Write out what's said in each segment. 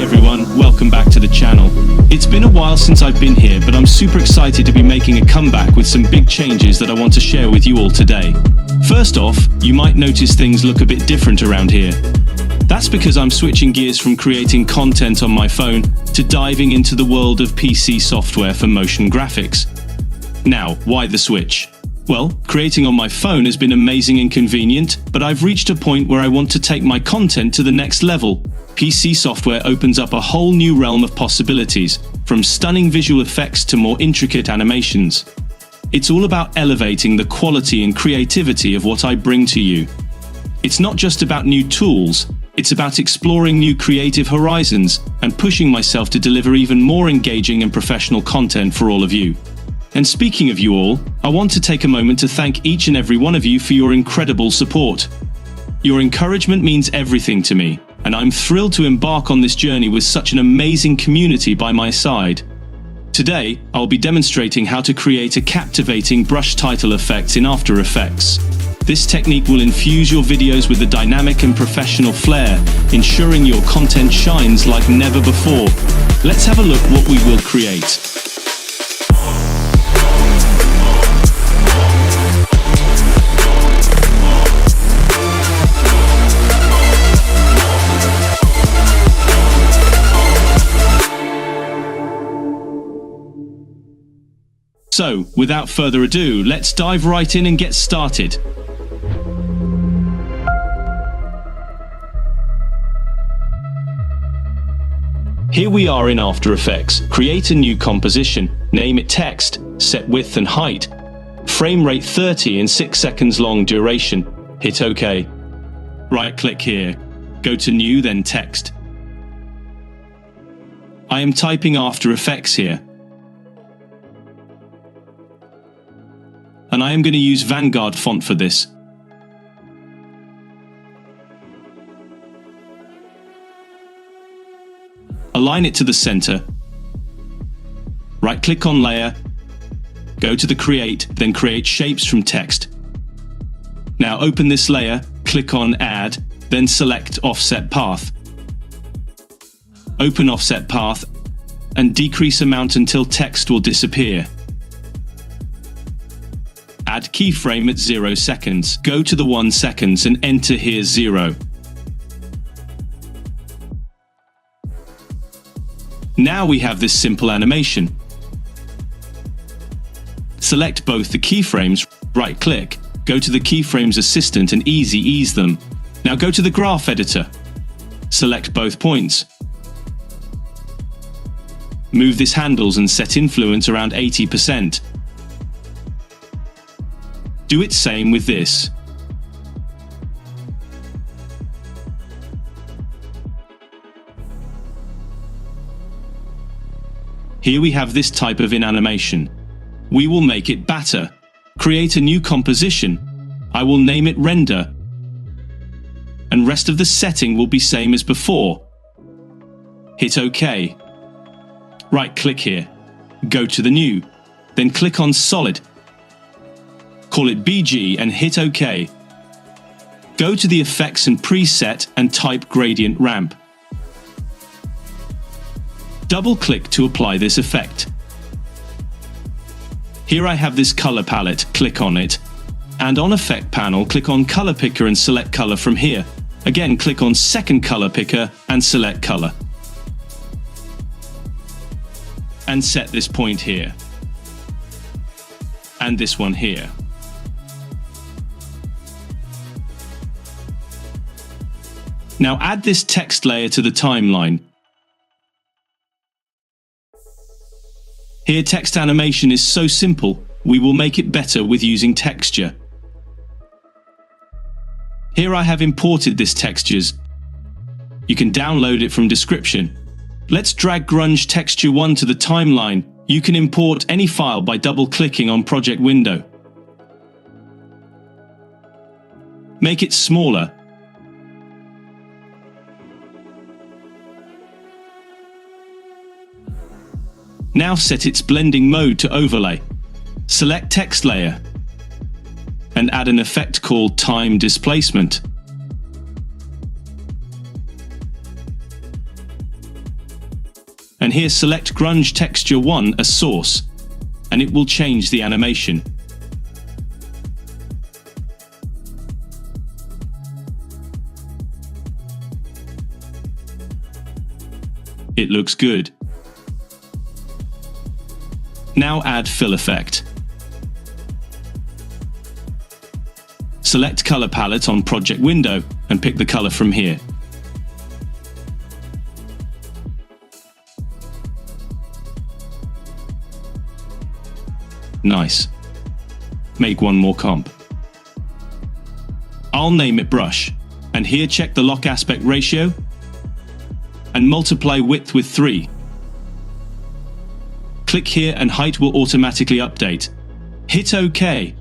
everyone, welcome back to the channel. It's been a while since I've been here, but I'm super excited to be making a comeback with some big changes that I want to share with you all today. First off, you might notice things look a bit different around here. That's because I'm switching gears from creating content on my phone to diving into the world of PC software for motion graphics. Now, why the switch? Well, creating on my phone has been amazing and convenient, but I've reached a point where I want to take my content to the next level. PC software opens up a whole new realm of possibilities, from stunning visual effects to more intricate animations. It's all about elevating the quality and creativity of what I bring to you. It's not just about new tools, it's about exploring new creative horizons and pushing myself to deliver even more engaging and professional content for all of you. And speaking of you all, I want to take a moment to thank each and every one of you for your incredible support. Your encouragement means everything to me, and I'm thrilled to embark on this journey with such an amazing community by my side. Today, I'll be demonstrating how to create a captivating brush title effect in After Effects. This technique will infuse your videos with a dynamic and professional flair, ensuring your content shines like never before. Let's have a look what we will create. So, without further ado, let's dive right in and get started. Here we are in After Effects. Create a new composition, name it text, set width and height, frame rate 30 and 6 seconds long duration. Hit OK. Right click here, go to New, then Text. I am typing After Effects here. And I am going to use Vanguard font for this. Align it to the center. Right-click on Layer, go to the Create, then Create Shapes from Text. Now open this layer, click on Add, then select Offset Path. Open Offset Path and decrease amount until text will disappear. Add keyframe at 0 seconds. Go to the 1 seconds and enter here 0. Now we have this simple animation. Select both the keyframes, right-click, go to the keyframes assistant and ease them. Now go to the graph editor. Select both points. Move this handles and set influence around 80%. Do it same with this. Here we have this type of animation. We will make it better. Create a new composition. I will name it Render. And rest of the setting will be same as before. Hit OK. Right click here. Go to the New. Then click on Solid. Call it BG and hit OK. Go to the Effects and Preset and type Gradient Ramp. Double-click to apply this effect. Here I have this color palette, click on it. And on Effect panel, click on Color Picker and select Color from here. Again, click on Second Color Picker and select Color. And set this point here. And this one here. Now add this text layer to the timeline. Here text animation is so simple, we will make it better with using texture. Here I have imported this textures. You can download it from description. Let's drag Grunge Texture 1 to the timeline. You can import any file by double-clicking on Project window. Make it smaller. Now set its blending mode to overlay. Select text layer and add an effect called time displacement. And here select Grunge Texture 1 as source, and it will change the animation. It looks good. Now add fill effect. Select color palette on project window and pick the color from here. Nice. Make one more comp. I'll name it brush, and here check the lock aspect ratio and multiply width with 3. Click here and height will automatically update. Hit OK.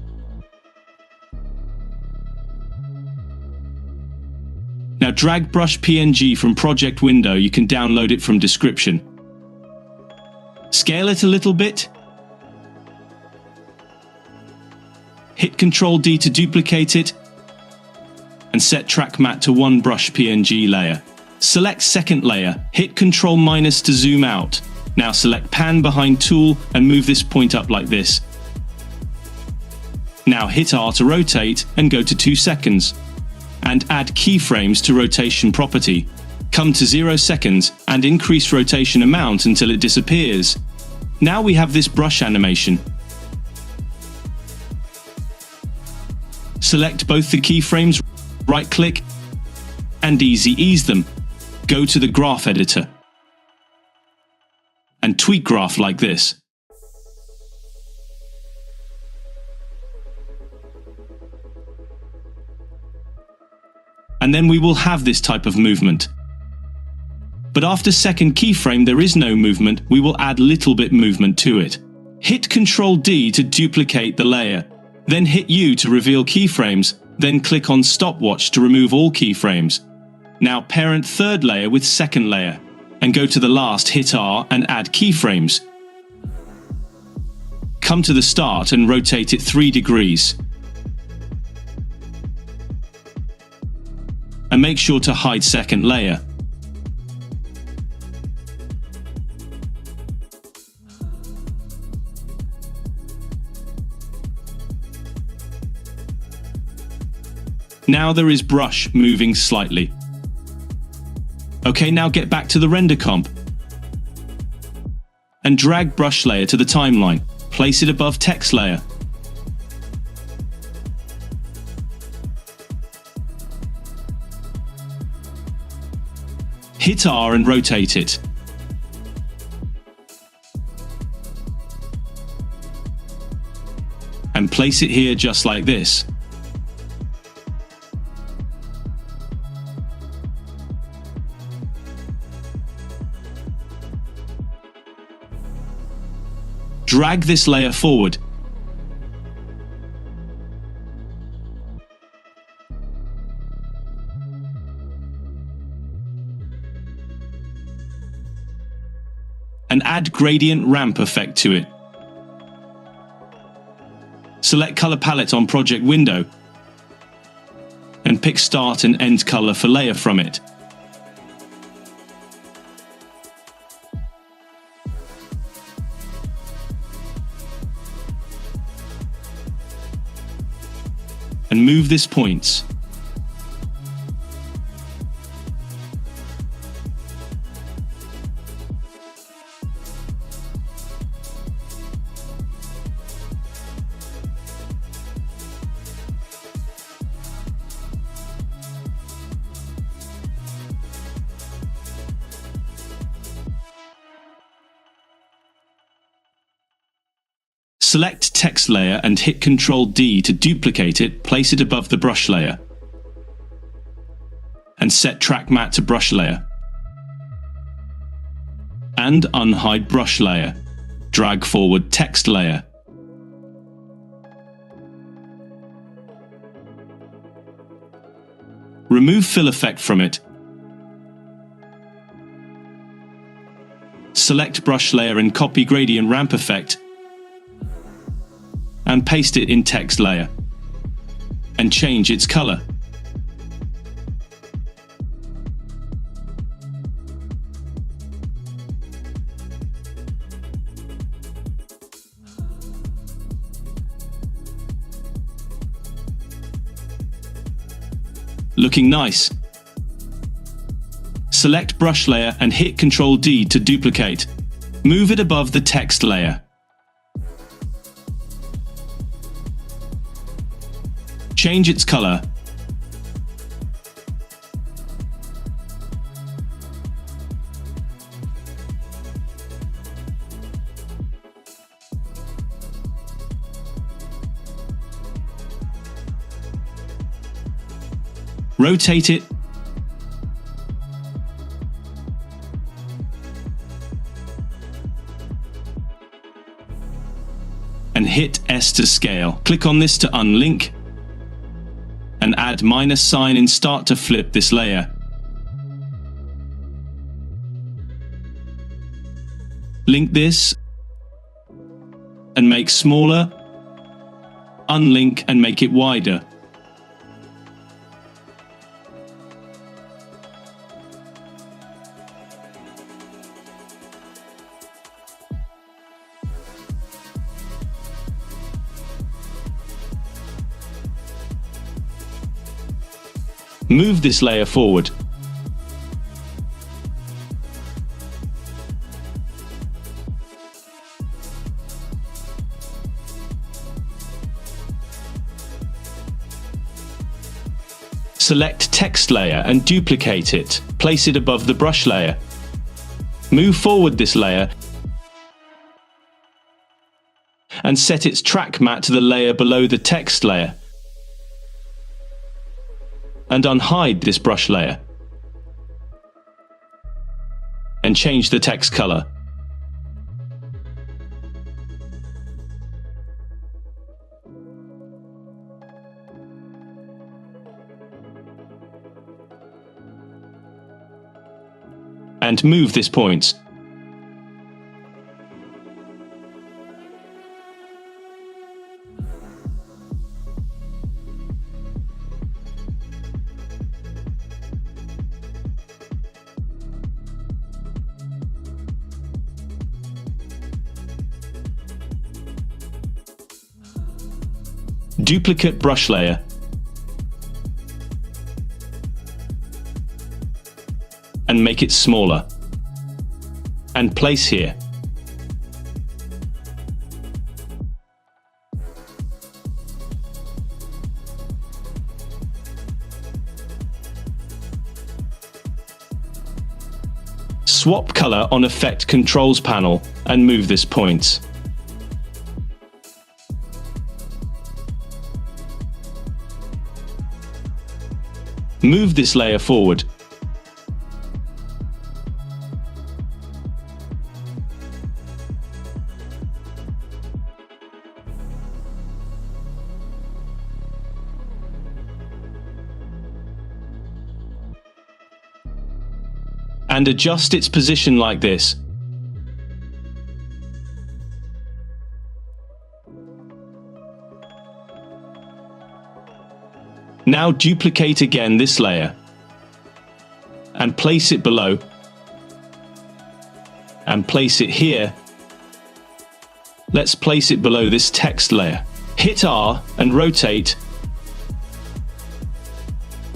Now drag brush PNG from project window. You can download it from description. Scale it a little bit. Hit Ctrl D to duplicate it and set track matte to one brush PNG layer. Select second layer, hit Ctrl- to zoom out. Now select pan behind tool and move this point up like this. Now hit R to rotate and go to 2 seconds. And add keyframes to rotation property. Come to 0 seconds and increase rotation amount until it disappears. Now we have this brush animation. Select both the keyframes, right-click, and easy ease them. Go to the graph editor and tweak graph like this. And then we will have this type of movement. But after second keyframe there is no movement, we will add little bit movement to it. Hit Ctrl D to duplicate the layer. Then hit U to reveal keyframes, then click on stopwatch to remove all keyframes. Now parent third layer with second layer, and go to the last, hit R and add keyframes. Come to the start and rotate it 3 degrees. And make sure to hide second layer. Now there is brush moving slightly. Okay, now get back to the render comp and drag brush layer to the timeline. Place it above text layer. Hit R and rotate it. And place it here just like this. Drag this layer forward. And add gradient ramp effect to it. Select color palette on project window and pick start and end color for layer from it. And move this points. Select text layer and hit Ctrl D to duplicate it, place it above the brush layer. And set track matte to brush layer. And unhide brush layer. Drag forward text layer. Remove fill effect from it. Select brush layer and copy gradient ramp effect. And paste it in text layer. And change its color. Looking nice. Select brush layer and hit Ctrl D to duplicate. Move it above the text layer. Change its color. Rotate it. And hit S to scale. Click on this to unlink and add minus sign and start to flip this layer. Link this and make smaller. Unlink and make it wider. Move this layer forward. Select text layer and duplicate it. Place it above the brush layer. Move forward this layer and set its track matte to the layer below the text layer. And unhide this brush layer. And change the text color. And move this point. Duplicate brush layer. And make it smaller. And place here. Swap color on Effect Controls panel and move this point. Move this layer forward. And adjust its position like this. Now duplicate again this layer and place it below and place it here. Let's place it below this text layer. Hit R and rotate.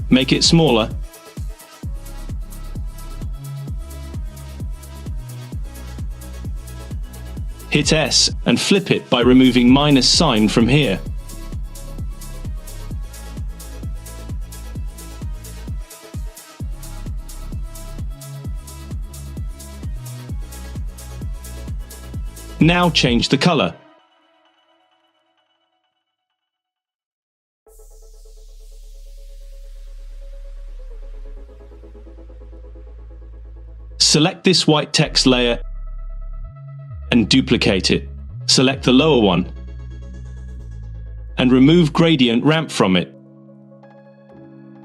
Make it smaller. Hit S and flip it by removing minus sign from here. Now change the color. Select this white text layer and duplicate it. Select the lower one and remove gradient ramp from it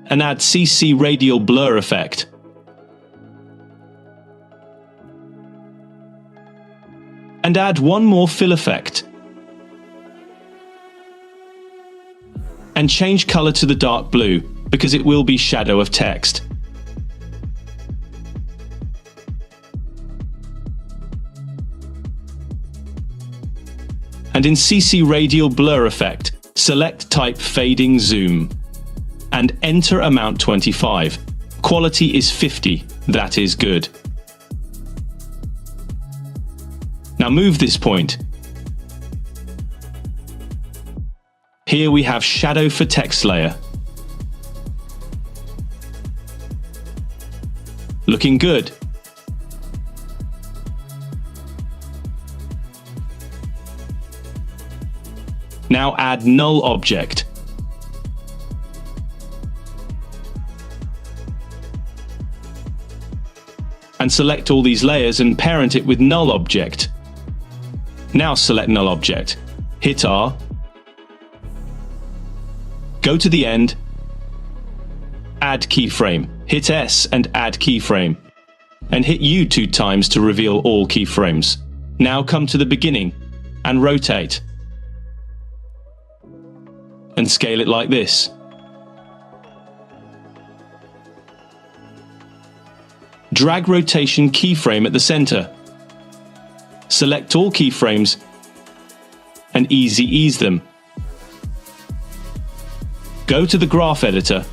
and add CC radial blur effect. And add one more fill effect. And change color to the dark blue because it will be shadow of text. And in CC radial blur effect, select type fading zoom and enter amount 25. Quality is 50. That is good. Now move this point. Here we have shadow for text layer. Looking good. Now add null object. And select all these layers and parent it with null object. Now select null object. Hit R. Go to the end. Add keyframe. Hit S and add keyframe. And hit U 2 times to reveal all keyframes. Now come to the beginning and rotate. And scale it like this. Drag rotation keyframe at the center. Select all keyframes and easy ease them. Go to the graph editor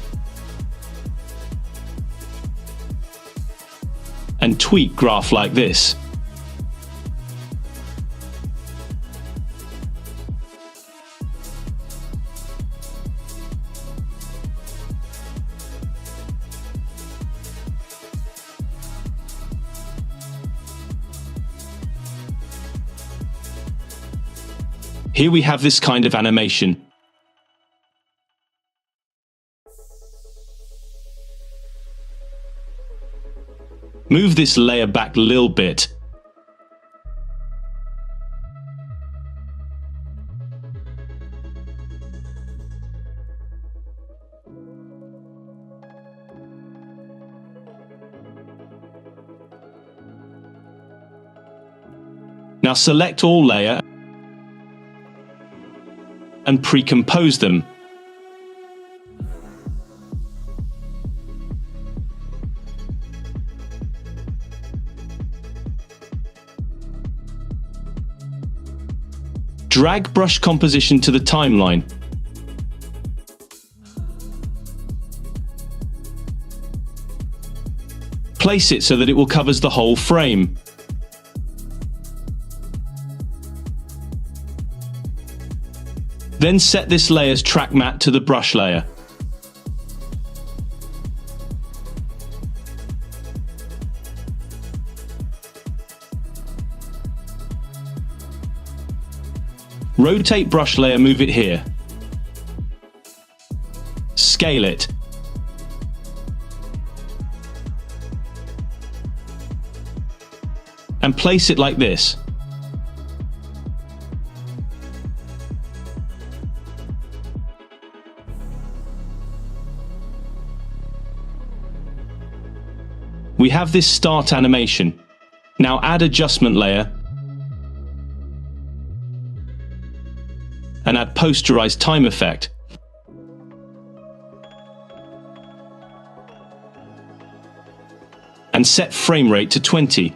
and tweak graph like this. Here we have this kind of animation. Move this layer back a little bit. Now select all layer and pre-compose them. Drag brush composition to the timeline. Place it so that it will cover the whole frame. Then set this layer's track matte to the brush layer. Rotate brush layer, move it here. Scale it. And place it like this. We have this start animation. Now add adjustment layer and add posterized time effect. And set frame rate to 20.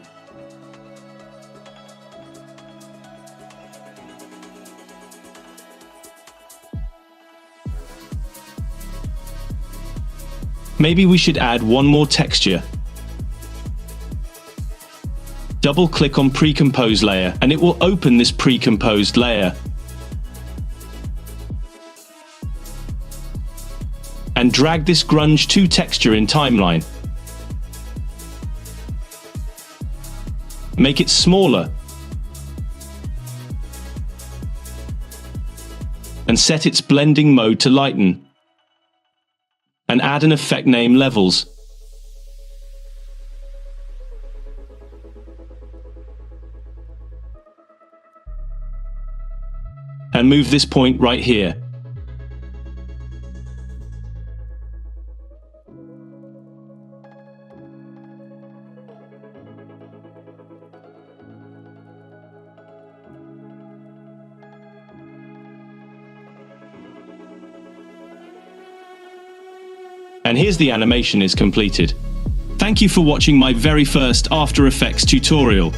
Maybe we should add one more texture. Double-click on pre-compose layer and it will open this pre-composed layer. And drag this grunge 2 texture in timeline. Make it smaller. And set its blending mode to lighten. And add an effect name levels. And move this point right here. And here's the animation is completed. Thank you for watching my very first After Effects tutorial.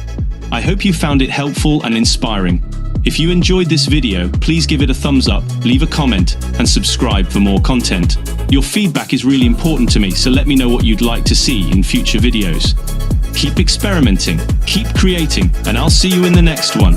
I hope you found it helpful and inspiring. If you enjoyed this video, please give it a thumbs up, leave a comment, and subscribe for more content. Your feedback is really important to me, so let me know what you'd like to see in future videos. Keep experimenting, keep creating, and I'll see you in the next one.